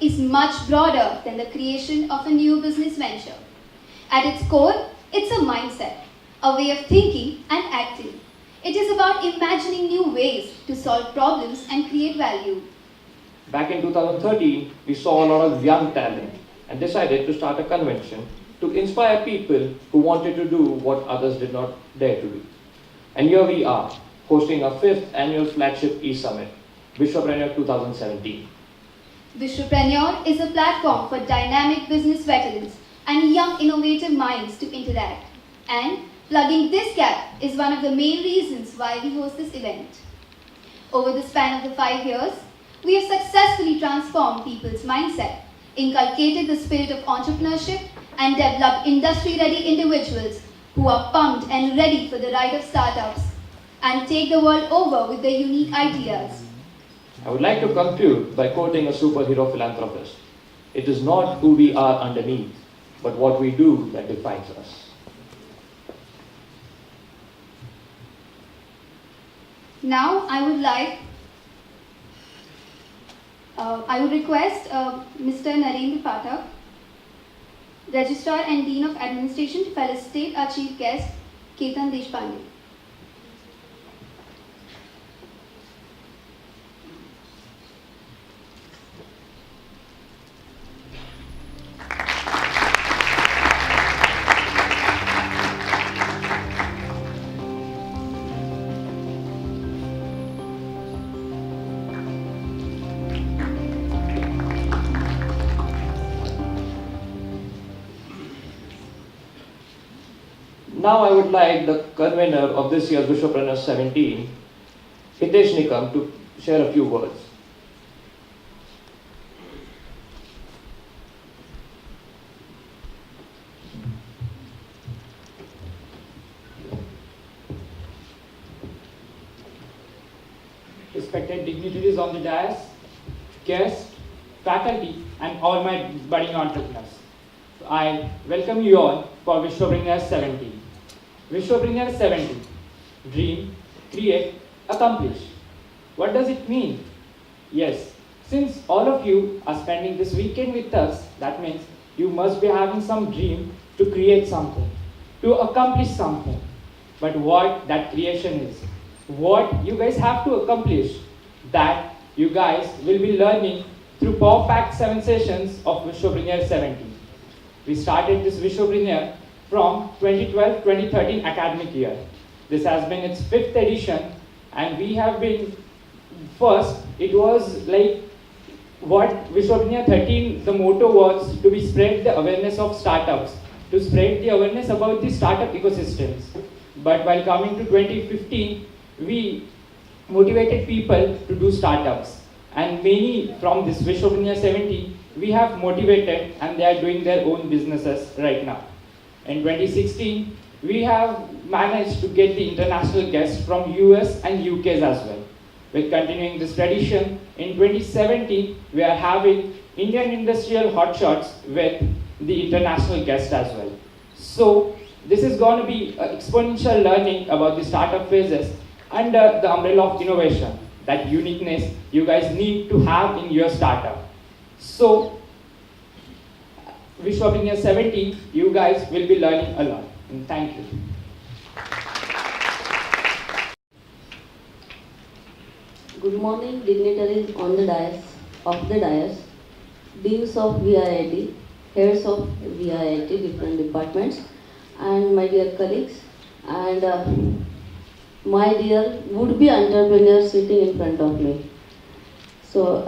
is much broader than the creation of a new business venture. At its core, it's a mindset, a way of thinking and acting. It is about imagining new ways to solve problems and create value. Back in 2013, we saw a lot of young talent and decided to start a convention to inspire people who wanted to do what others did not dare to do. And here we are, hosting our 5th annual flagship e-summit, Vishwapreneur 2017. Vishwapreneur is a platform for dynamic business veterans and young innovative minds to interact. And plugging this gap is one of the main reasons why we host this event. Over the span of the 5 years, we have successfully transformed people's mindset, inculcated the spirit of entrepreneurship, and developed industry-ready individuals who are pumped and ready for the ride of startups and take the world over with their unique ideas. I would like to conclude by quoting a superhero philanthropist. It is not who we are underneath, but what we do that defines us. Now, I would request Mr. Narendra Pathak, Registrar and Dean of Administration, to felicitate our Chief Guest, Ketan Deshpande. Now I would like the convener of this year's Vishwapreneur 17, Hitesh Nikam, to share a few words. Respected dignitaries on the dais, guests, faculty, and all my budding entrepreneurs. I welcome you all for Vishwapreneur 17. Vishwapreneur 17. Dream, create, accomplish. What does it mean? Yes, since all of you are spending this weekend with us, that means you must be having some dream to create something, to accomplish something. But what that creation is, what you guys have to accomplish, that you guys will be learning through power-packed 7 sessions of Vishwapreneur 17. We started this Vishwapreneur from 2012-2013 academic year. This has been its 5th edition, and we have been first. It was like what Vishwapreneur 13, the motto was to be spread the awareness of startups, to spread the awareness about the startup ecosystems. But while coming to 2015, we motivated people to do startups, and many from this Vishwapreneur 17 we have motivated, and they are doing their own businesses right now. In 2016, we have managed to get the international guests from US and UKs as well. With continuing this tradition, in 2017, we are having Indian industrial hotshots with the international guests as well. So this is going to be exponential learning about the startup phases under the umbrella of innovation, that uniqueness you guys need to have in your startup. So Vishwapreneur 17, you guys will be learning a lot. And thank you. Good morning, dignitaries on the dais, deans of VIIT, heads of VIIT, different departments, and my dear colleagues, and my dear would-be entrepreneurs sitting in front of me. So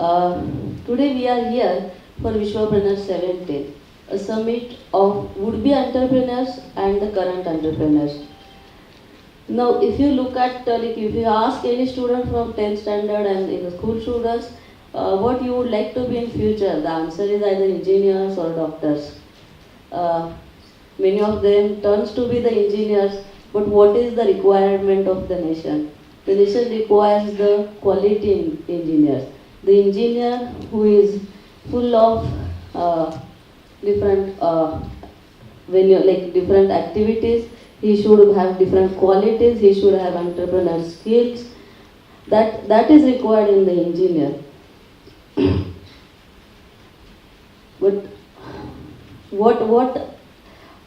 today we are here for Vishwapreneur 17, a summit of would-be entrepreneurs and the current entrepreneurs. Now, if you look at, if you ask any student from 10th standard and in the school students, what you would like to be in future, the answer is either engineers or doctors. Many of them turns to be the engineers, but what is the requirement of the nation? The nation requires the quality engineers. The engineer who is full of different different activities, he should have different qualities, he should have entrepreneurial skills. That is required in the engineer. But what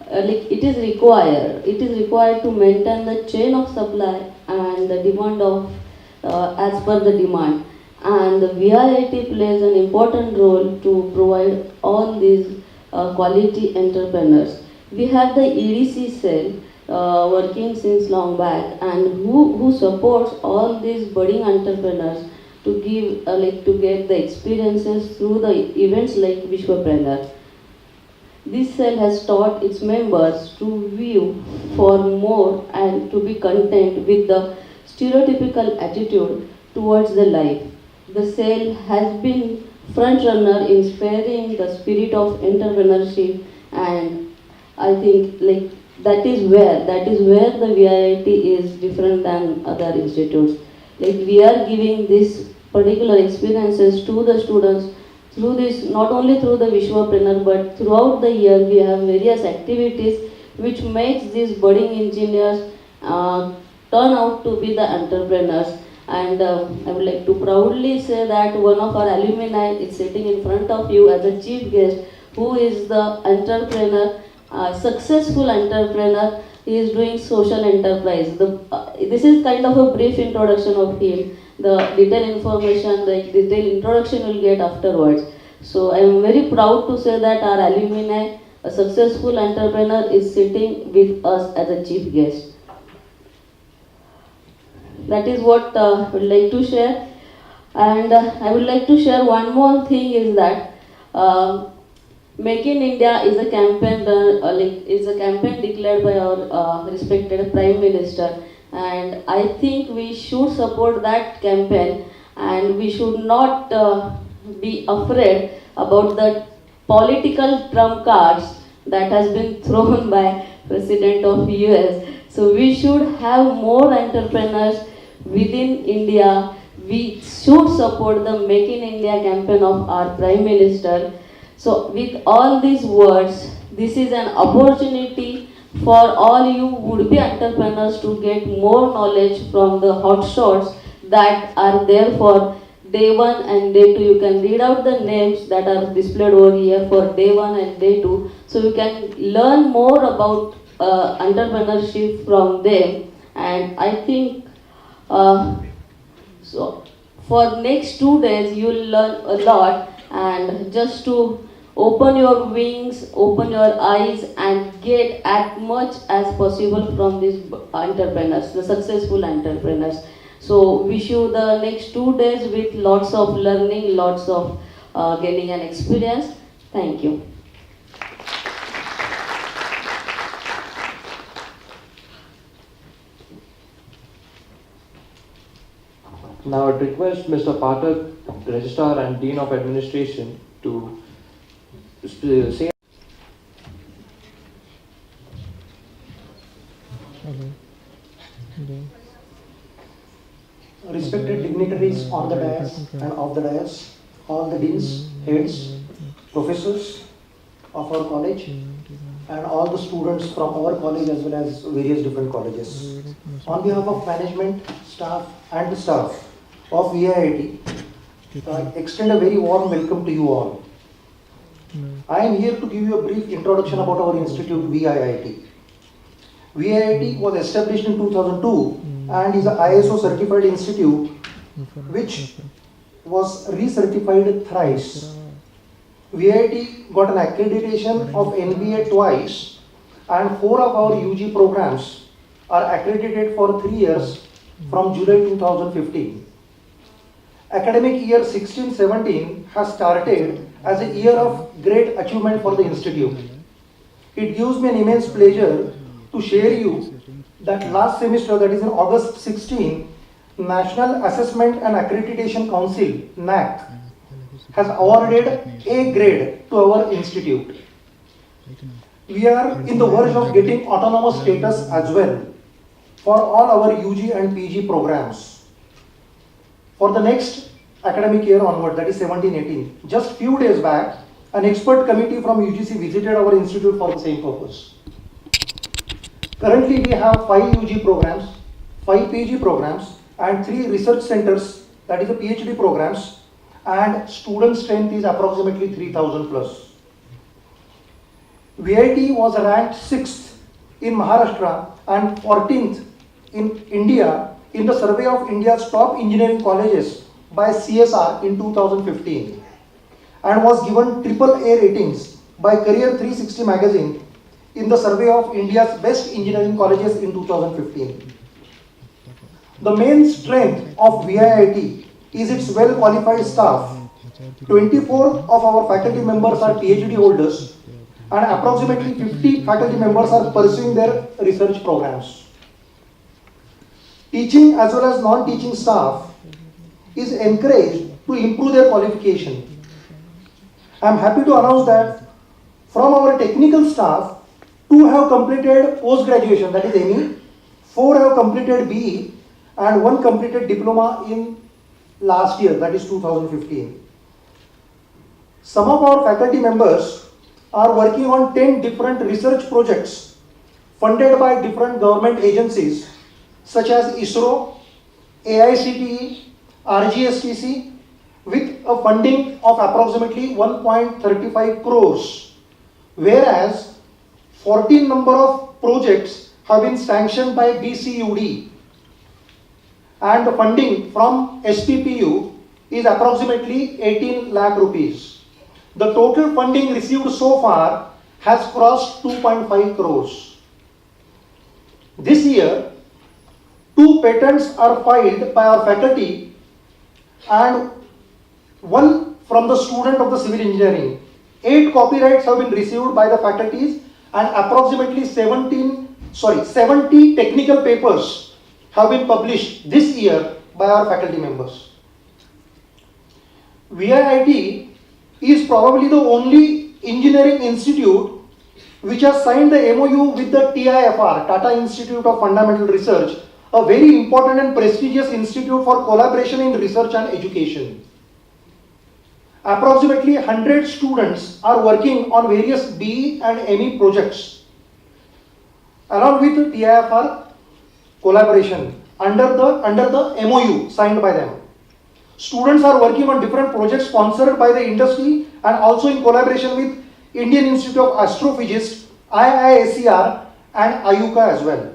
like it is required to maintain the chain of supply and the demand of as per the demand, and the VIIT plays an important role to provide all these quality entrepreneurs. We have the EDC cell working since long back, and who supports all these budding entrepreneurs to give to get the experiences through the events like Vishwapreneur. This cell has taught its members to view for more and to be content with the stereotypical attitude towards the life. The cell has been front runner in sparing the spirit of entrepreneurship, and I think that is where the VIIT is different than other institutes. Like we are giving this particular experiences to the students through this, not only through the Vishwapreneur, but throughout the year we have various activities which makes these budding engineers turn out to be the entrepreneurs. And I would like to proudly say that one of our alumni is sitting in front of you as a chief guest, who is the entrepreneur, successful entrepreneur. He is doing social enterprise. This is kind of a brief introduction of him. The detailed information, the detailed introduction will get afterwards. So I am very proud to say that our alumni, a successful entrepreneur, is sitting with us as a chief guest. That is what I would like to share. And I would like to share one more thing is that Make in India is a campaign declared by our respected Prime Minister, and I think we should support that campaign, and we should not be afraid about the political trump cards that has been thrown by President of US. So we should have more entrepreneurs within India. We should support the Make in India campaign of our Prime Minister. So with all these words, this is an opportunity for all you would-be entrepreneurs to get more knowledge from the hotshots that are there for day 1 and day 2. You can read out the names that are displayed over here for day 1 and day 2. So you can learn more about entrepreneurship from them. And I think so for next 2 days you will learn a lot, and just to open your wings, open your eyes, and get as much as possible from these entrepreneurs, the successful entrepreneurs. So wish you the next 2 days with lots of learning, lots of gaining an experience. Thank you. Now I'd request Mr. Pathak, Registrar and Dean of Administration, to say. Respected dignitaries on the dais and off the dais, all the deans, heads, professors of our college, and all the students from our college as well as various different colleges. On behalf of management, staff and the staff of VIIT, I extend a very warm welcome to you all. I am here to give you a brief introduction about our institute VIIT. VIIT was established in 2002 and is an ISO certified institute which was recertified thrice. VIIT got an accreditation of NBA twice, and 4 of our UG programs are accredited for 3 years from July 2015. Academic year 16-17 has started as a year of great achievement for the institute. It gives me an immense pleasure to share you that last semester, that is in August 16, National Assessment and Accreditation Council, NAC, has awarded A grade to our institute. We are in the verge of getting autonomous status as well for all our UG and PG programs for the next academic year onward, that is 17-18. Just few days back, an expert committee from UGC visited our institute for the same purpose. Currently, we have 5 UG programs, 5 PG programs, and 3 research centers, that is the PhD programs, and student strength is approximately 3,000 plus. VIT was ranked 6th in Maharashtra and 14th in India in the survey of India's top engineering colleges by CSR in 2015 and was given AAA ratings by Career 360 magazine in the survey of India's best engineering colleges in 2015. The main strength of VIIT is its well-qualified staff. 24 of our faculty members are PhD holders and approximately 50 faculty members are pursuing their research programs. Teaching as well as non-teaching staff is encouraged to improve their qualification. I am happy to announce that from our technical staff, 2 have completed post-graduation, that is ME, 4 have completed BE, and 1 completed diploma in last year, that is 2015. Some of our faculty members are working on 10 different research projects funded by different government agencies such as ISRO, AICTE, RGSTC, with a funding of approximately 1.35 crores, whereas 14 number of projects have been sanctioned by BCUD and the funding from SPPU is approximately 18 lakh rupees. The total funding received so far has crossed 2.5 crores. This year, 2 patents are filed by our faculty and 1 from the student of the civil engineering. 8 copyrights have been received by the faculties and approximately 70 technical papers have been published this year by our faculty members. VIIT is probably the only engineering institute which has signed the MOU with the TIFR, Tata Institute of Fundamental Research, a very important and prestigious institute for collaboration in research and education. Approximately 100 students are working on various BE and ME projects along with TIFR collaboration under the MOU signed by them. Students are working on different projects sponsored by the industry and also in collaboration with Indian Institute of Astrophysics, IISER and IUCA as well.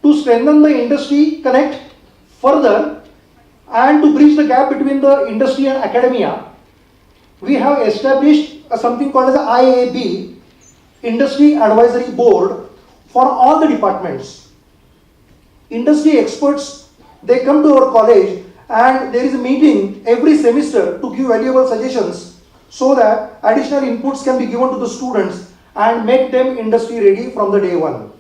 To strengthen the industry connect further and to bridge the gap between the industry and academia, we have established something called as the IAB, Industry Advisory Board, for all the departments. Industry experts, they come to our college and there is a meeting every semester to give valuable suggestions so that additional inputs can be given to the students and make them industry ready from the day one.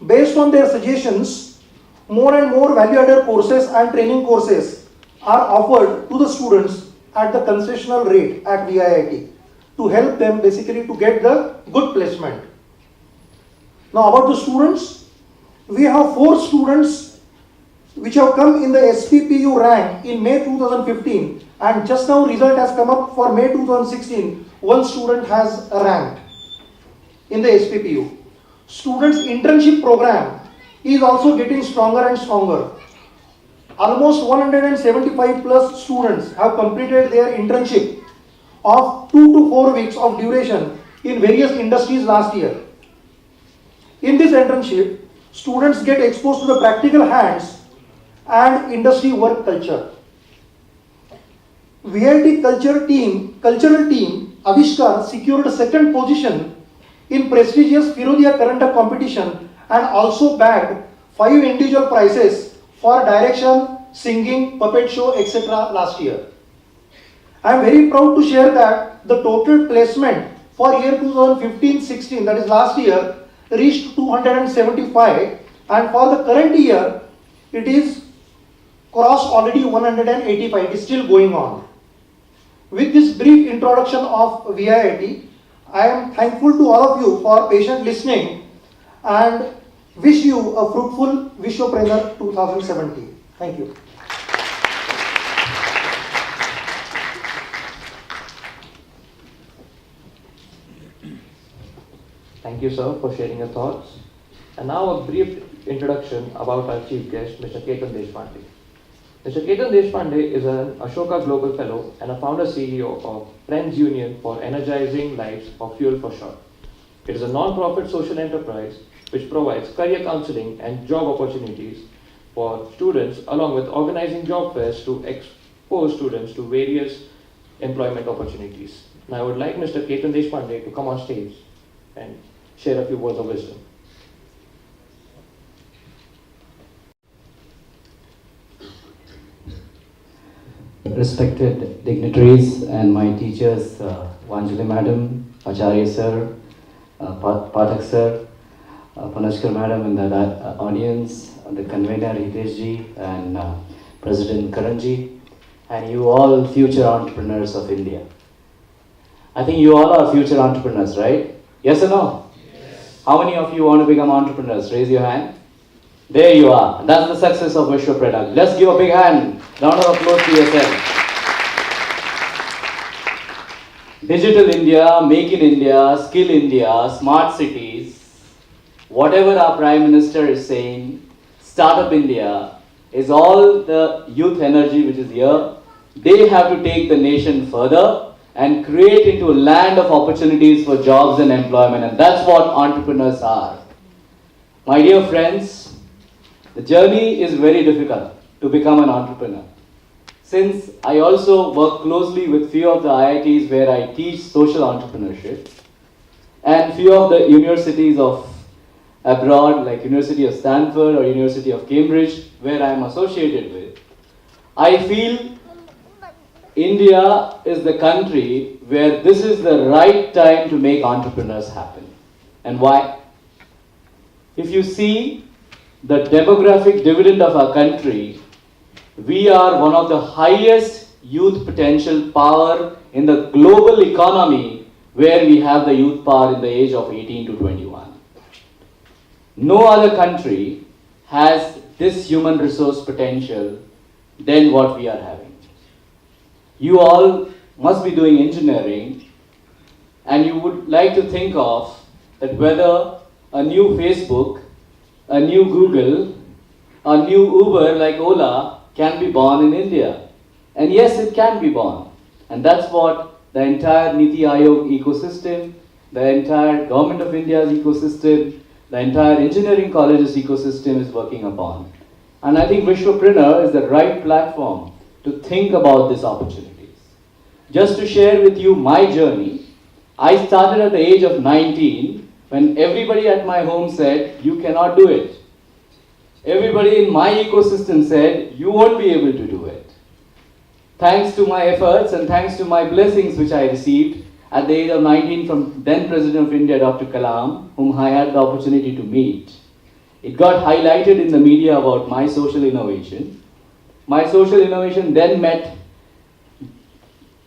Based on their suggestions, more and more value-added courses and training courses are offered to the students at the concessional rate at VIIT to help them basically to get the good placement. Now about the students, we have 4 students which have come in the SPPU rank in May 2015 and just now result has come up for May 2016. 1 student has ranked in the SPPU. Students internship program is also getting stronger and stronger. Almost 175 plus students have completed their internship of 2 to 4 weeks of duration in various industries last year. In this internship, students get exposed to the practical hands and industry work culture. VIT cultural team Avishkar secured 2nd position in prestigious Firodia Karanta competition and also bagged 5 individual prizes for direction, singing, puppet show, etc. last year. I am very proud to share that the total placement for year 2015-16, that is last year, reached 275 and for the current year it is crossed already 185. It is still going on. With this brief introduction of VIIT, I am thankful to all of you for patient listening and wish you a fruitful Vishwapreneur 2017. Thank you. Thank you, sir, for sharing your thoughts. And now a brief introduction about our chief guest, Mr. Ketan Deshpande. Mr. Ketan Deshpande is an Ashoka Global Fellow and a founder CEO of Friends Union for Energizing Lives or Fuel for Short. It is a non-profit social enterprise which provides career counseling and job opportunities for students along with organizing job fairs to expose students to various employment opportunities. Now I would like Mr. Ketan Deshpande to come on stage and share a few words of wisdom. Respected dignitaries and my teachers, Vanjali Madam, Acharya Sir, Pathak Sir, Panashkar Madam in the audience, the convener Hitesh Ji and President Karanji, and you all future entrepreneurs of India. I think you all are future entrepreneurs, right? Yes or no? Yes. How many of you want to become entrepreneurs? Raise your hand. There you are. That's the success of Vishwapreneur. Let's give a big hand. Round of applause to yourself. Digital India, Make in India, Skill India, Smart Cities, whatever our Prime Minister is saying, Startup India, is all the youth energy which is here. They have to take the nation further and create into a land of opportunities for jobs and employment. And that's what entrepreneurs are. My dear friends, the journey is very difficult to become an entrepreneur. Since I also work closely with few of the IITs where I teach social entrepreneurship and few of the universities of abroad like University of Stanford or University of Cambridge where I am associated with, I feel India is the country where this is the right time to make entrepreneurs happen. And why? If you see the demographic dividend of our country, we are one of the highest youth potential power in the global economy where we have the youth power in the age of 18 to 21. No other country has this human resource potential than what we are having. You all must be doing engineering and you would like to think of that whether a new Facebook, a new Google, a new Uber like Ola can be born in India. And yes, it can be born. And that's what the entire Niti Aayog ecosystem, the entire Government of India's ecosystem, the entire engineering colleges ecosystem is working upon. And I think Vishwapreneur is the right platform to think about these opportunities. Just to share with you my journey, I started at the age of 19 when everybody at my home said, you cannot do it. Everybody in my ecosystem said, you won't be able to do it. Thanks to my efforts and thanks to my blessings which I received at the age of 19 from then President of India, Dr. Kalam, whom I had the opportunity to meet. It got highlighted in the media about my social innovation. My social innovation then met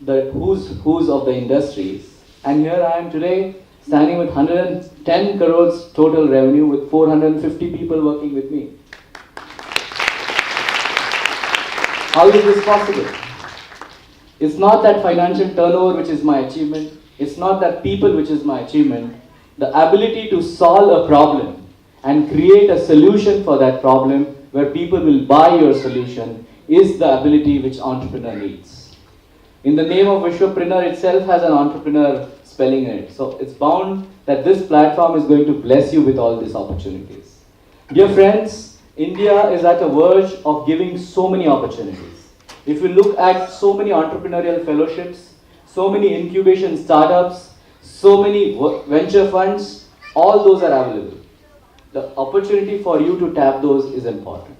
the who's of the industries. And here I am today, standing with 110 crores total revenue with 450 people working with me. How is this possible? It's not that financial turnover which is my achievement. It's not that people which is my achievement. The ability to solve a problem and create a solution for that problem where people will buy your solution is the ability which entrepreneur needs. In the name of Vishwapreneur itself has an entrepreneur spelling in it. So it's bound that this platform is going to bless you with all these opportunities. Dear friends, India is at the verge of giving so many opportunities. If you look at so many entrepreneurial fellowships, so many incubation startups, so many venture funds, all those are available. The opportunity for you to tap those is important.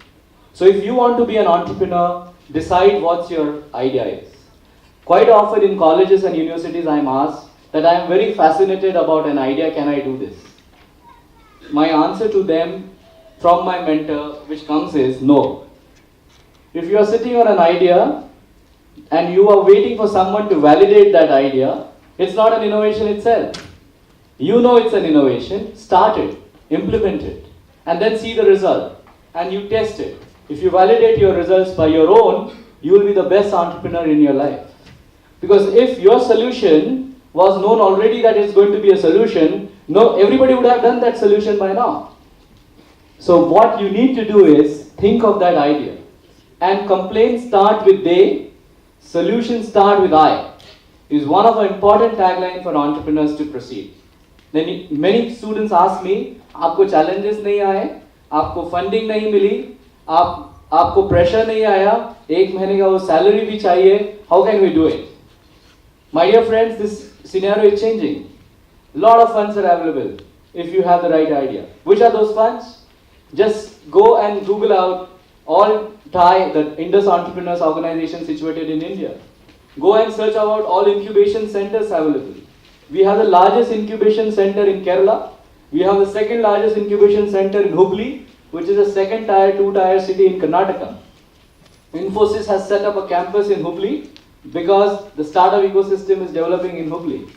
So if you want to be an entrepreneur, decide what your idea is. Quite often in colleges and universities I am asked that I am very fascinated about an idea, can I do this? My answer to them from my mentor which comes is no. If you are sitting on an idea and you are waiting for someone to validate that idea, it's not an innovation itself. You know it's an innovation, start it, implement it, and then see the result. And you test it. If you validate your results by your own, you will be the best entrepreneur in your life. Because if your solution was known already that it's going to be a solution, no, everybody would have done that solution by now. So what you need to do is think of that idea. and complaints start with they, solutions start with I, is one of the important tagline for entrepreneurs to proceed. Then many students ask me, आपको challenges नहीं आए, आपको funding नहीं मिली, आपको pressure नहीं आया, एक महीने का वो salary भी चाहिए, how can we do it? My dear friends, this scenario is changing. A lot of funds are available if you have the right idea. Which are those funds? Just go and Google out all TIE, the Indus Entrepreneurs Organization situated in India. Go and search about all incubation centers available. We have the largest incubation center in Kerala. We have the second largest incubation center in Hubli, which is a second tier, 2-tier city in Karnataka. Infosys has set up a campus in Hubli because the startup ecosystem is developing in Hubli.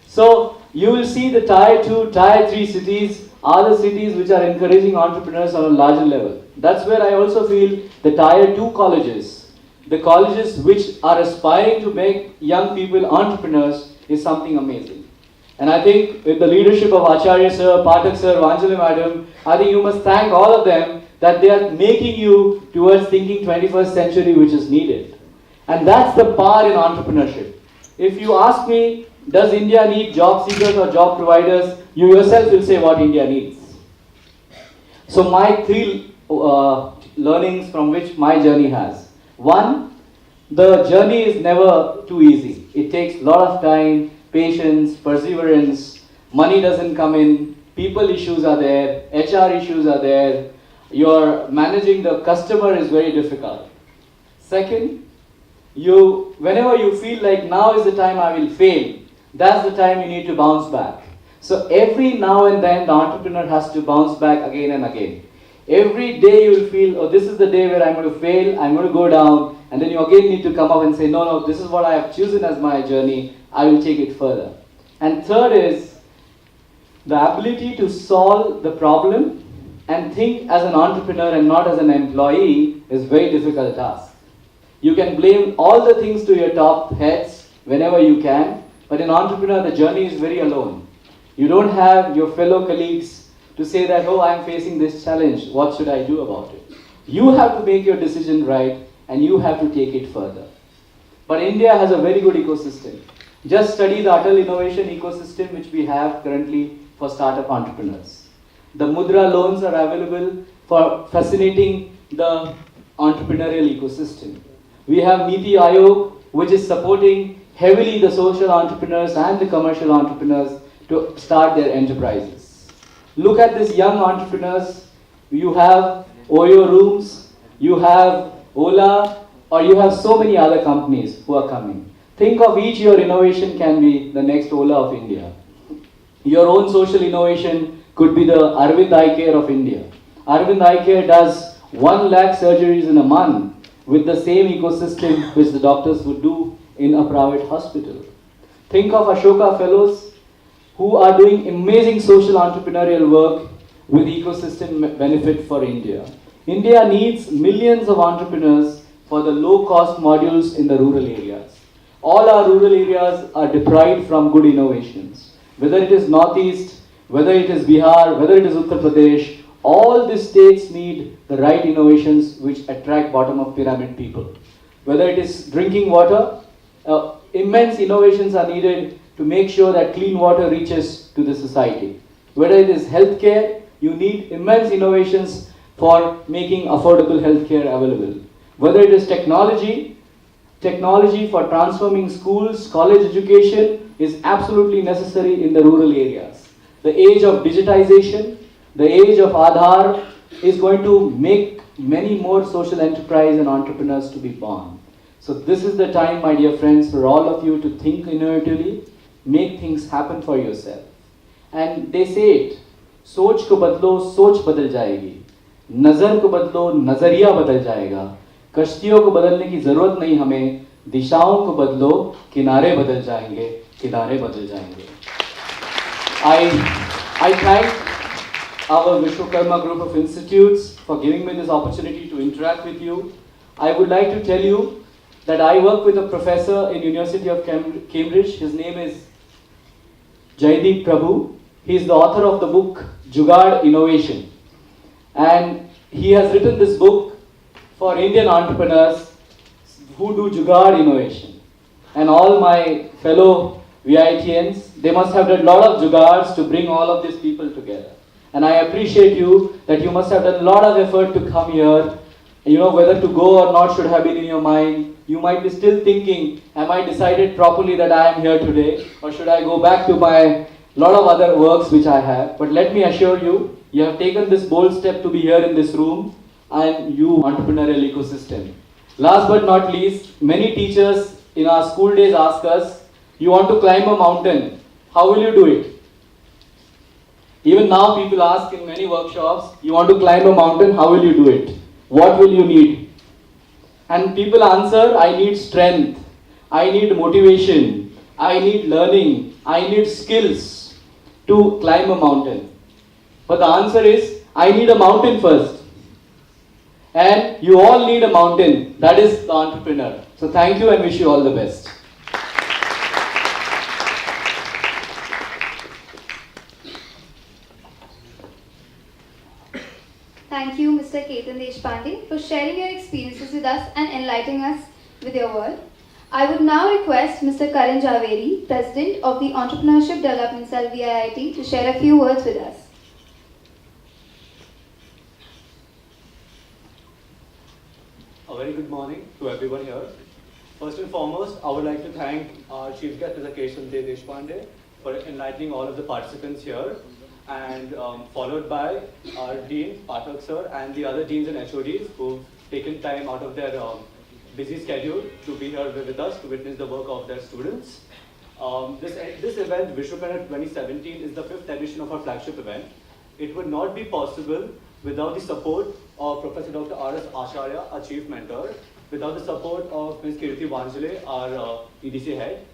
So you will see the tier 2, tier 3 cities are the cities which are encouraging entrepreneurs on a larger level. That's where I also feel the tier 2 colleges, the colleges which are aspiring to make young people entrepreneurs, is something amazing. And I think with the leadership of Acharya sir, Pathak sir, Vanjali madam, I think you must thank all of them that they are making you towards thinking 21st century which is needed. And that's the power in entrepreneurship. If you ask me, does India need job seekers or job providers? You yourself will say what India needs. So my three learnings from which my journey has. One, the journey is never too easy. It takes a lot of time, patience, perseverance. Money doesn't come in. People issues are there. HR issues are there. You're managing the customer is very difficult. Second, whenever you feel like now is the time I will fail, that's the time you need to bounce back. So every now and then the entrepreneur has to bounce back again and again. Every day you will feel, oh, this is the day where I'm going to fail, I'm going to go down, and then you again need to come up and say, no, this is what I have chosen as my journey, I will take it further. And third is the ability to solve the problem and think as an entrepreneur and not as an employee is very difficult task. You can blame all the things to your top heads whenever you can, but in entrepreneur the journey is very alone. You don't have your fellow colleagues to say that, oh, I'm facing this challenge, what should I do about it? You have to make your decision right and you have to take it further. But India has a very good ecosystem. Just study the Atal Innovation ecosystem which we have currently for startup entrepreneurs. The Mudra loans are available for facilitating the entrepreneurial ecosystem. We have Niti Aayog which is supporting heavily the social entrepreneurs and the commercial entrepreneurs to start their enterprises. Look at these young entrepreneurs. You have Oyo Rooms, you have Ola, or you have so many other companies who are coming. Think of each your innovation can be the next Ola of India. Your own social innovation could be the Arvind Eye Care of India. Arvind Eye Care does 1 lakh surgeries in a month with the same ecosystem which the doctors would do in a private hospital. Think of Ashoka Fellows who are doing amazing social entrepreneurial work with ecosystem benefit for India. India needs millions of entrepreneurs for the low-cost modules in the rural areas. All our rural areas are deprived from good innovations. Whether it is Northeast, whether it is Bihar, whether it is Uttar Pradesh, all these states need the right innovations which attract bottom of pyramid people. Whether it is drinking water, immense innovations are needed to make sure that clean water reaches to the society. Whether it is healthcare, you need immense innovations for making affordable healthcare available. Whether it is technology for transforming schools, college education is absolutely necessary in the rural areas. The age of digitization, the age of Aadhaar is going to make many more social enterprise and entrepreneurs to be born. So this is the time, my dear friends, for all of you to think innovatively, make things happen for yourself. And they say it, सोच को बदलो, सोच बदल जाएगी. नजर को बदलो, नजरिया बदल जाएगा. कश्तियों को बदलने की जरूरत नहीं हमें, दिशाओं को बदलो, किनारे बदल जाएंगे, किनारे बदल जाएंगे. I thank our Vishwakarma group of institutes for giving me this opportunity to interact with you. I would like to tell you that I work with a professor in University of Cambridge. His name is Jaideep Prabhu. He is the author of the book Jugaad Innovation. And he has written this book for Indian entrepreneurs who do jugaad innovation. And all my fellow VITians, they must have done a lot of jugaads to bring all of these people together. And I appreciate you that you must have done a lot of effort to come here. You know, whether to go or not should have been in your mind. You might be still thinking, am I decided properly that I am here today? Or should I go back to my lot of other works which I have? But let me assure you, you have taken this bold step to be here in this room and you entrepreneurial ecosystem. Last but not least, many teachers in our school days ask us, you want to climb a mountain, how will you do it? Even now people ask in many workshops, you want to climb a mountain, how will you do it? What will you need? And people answer, I need strength, I need motivation, I need learning, I need skills to climb a mountain. But the answer is, I need a mountain first. And you all need a mountain, that is the entrepreneur. So thank you and wish you all the best. Thank you, Mr. Ketan Deshpande, for sharing your experiences with us and enlightening us with your work. I would now request Mr. Karan Javeri, President of the Entrepreneurship Development Cell VIIT, to share a few words with us. A very good morning to everyone here. First and foremost, I would like to thank our Chief Guest, Mr. Ketan Deshpande, for enlightening all of the participants here, and followed by our Dean, Pathak Sir, and the other Deans and HODs who've taken time out of their busy schedule to be here with us to witness the work of their students. This event, Vishwapreneur 2017, is the 5th edition of our flagship event. It would not be possible without the support of Professor Dr. R.S. Acharya, our Chief Mentor, without the support of Ms. Kirti Vanjale, our EDC Head,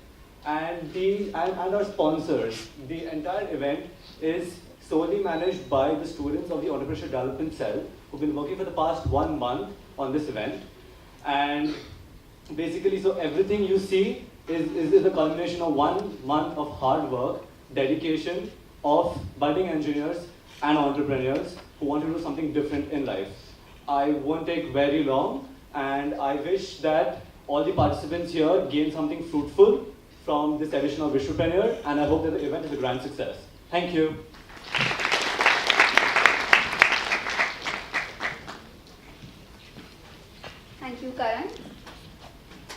and our sponsors. The entire event is solely managed by the students of the Entrepreneurship Development Cell, who've been working for the past 1 month on this event. And basically, so everything you see is the culmination of 1 month of hard work, dedication of budding engineers and entrepreneurs who want to do something different in life. I won't take very long, and I wish that all the participants here gain something fruitful from this edition of Vishwapreneur, and I hope that the event is a grand success. Thank you. Thank you, Karan.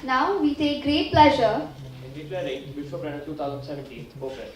Now we take great pleasure in declaring Vishwapreneur 2017 open.